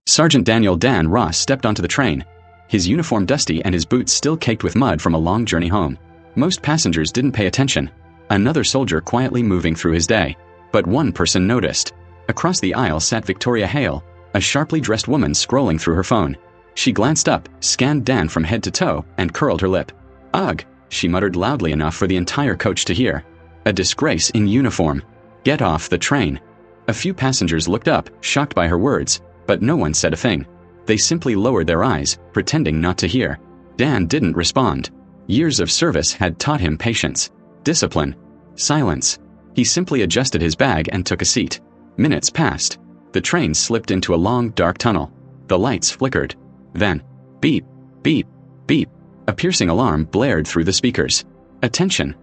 Sergeant Daniel Dan Ross stepped onto the train, his uniform dusty and his boots still caked with mud from a long journey home. Most passengers didn't pay attention. Another soldier quietly moving through his day. But one person noticed. Across the aisle sat Victoria Hale, a sharply dressed woman scrolling through her phone. She glanced up, scanned Dan from head to toe, and curled her lip. "Ugh," she muttered loudly enough for the entire coach to hear. "A disgrace in uniform. Get off the train." A few passengers looked up, shocked by her words, but no one said a thing. They simply lowered their eyes, pretending not to hear. Dan didn't respond. Years of service had taught him patience, discipline, silence. He simply adjusted his bag and took a seat. Minutes passed. The train slipped into a long, dark tunnel. The lights flickered. Then, beep, beep, beep. A piercing alarm blared through the speakers. "Attention!"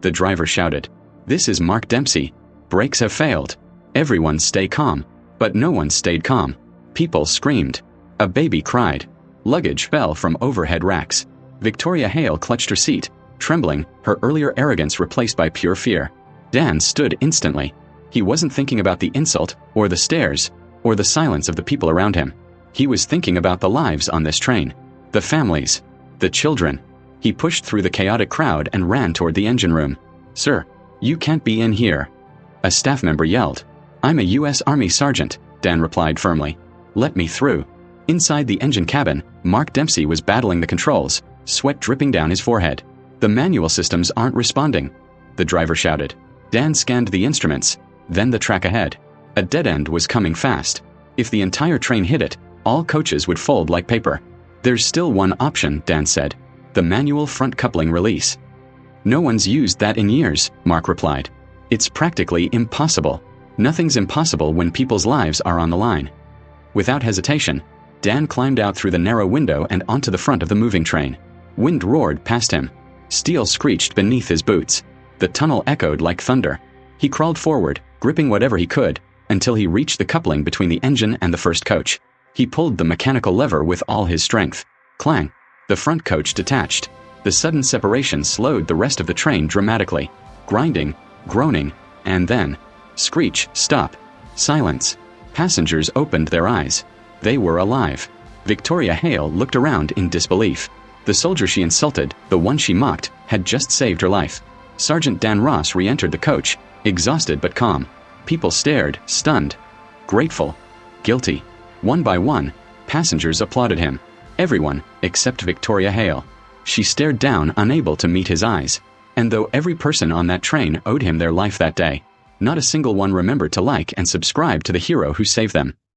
The driver shouted. "This is Mark Dempsey. Brakes have failed. Everyone stay calm." But no one stayed calm. People screamed. A baby cried. Luggage fell from overhead racks. Victoria Hale clutched her seat, trembling, her earlier arrogance replaced by pure fear. Dan stood instantly. He wasn't thinking about the insult, or the stares, or the silence of the people around him. He was thinking about the lives on this train. The families. The children. He pushed through the chaotic crowd and ran toward the engine room. "Sir, you can't be in here." A staff member yelled. "I'm a U.S. Army sergeant," Dan replied firmly. "Let me through." Inside the engine cabin, Mark Dempsey was battling the controls, sweat dripping down his forehead. "The manual systems aren't responding," the driver shouted. Dan scanned the instruments, then the track ahead. A dead end was coming fast. If the entire train hit it, all coaches would fold like paper. "There's still one option," Dan said. "The manual front coupling release." "No one's used that in years," Mark replied. "It's practically impossible." Nothing's impossible when people's lives are on the line. Without hesitation, Dan climbed out through the narrow window and onto the front of the moving train. Wind roared past him. Steel screeched beneath his boots. The tunnel echoed like thunder. He crawled forward, gripping whatever he could, until he reached the coupling between the engine and the first coach. He pulled the mechanical lever with all his strength. Clang! The front coach detached. The sudden separation slowed the rest of the train dramatically. Grinding, groaning, and then... Screech, stop. Silence. Passengers opened their eyes. They were alive. Victoria Hale looked around in disbelief. The soldier she insulted, the one she mocked, had just saved her life. Sergeant Dan Ross re-entered the coach, exhausted but calm. People stared, stunned, grateful, guilty. One by one, passengers applauded him. Everyone, except Victoria Hale. She stared down, unable to meet his eyes. And though every person on that train owed him their life that day, not a single one remembered to like and subscribe to the hero who saved them.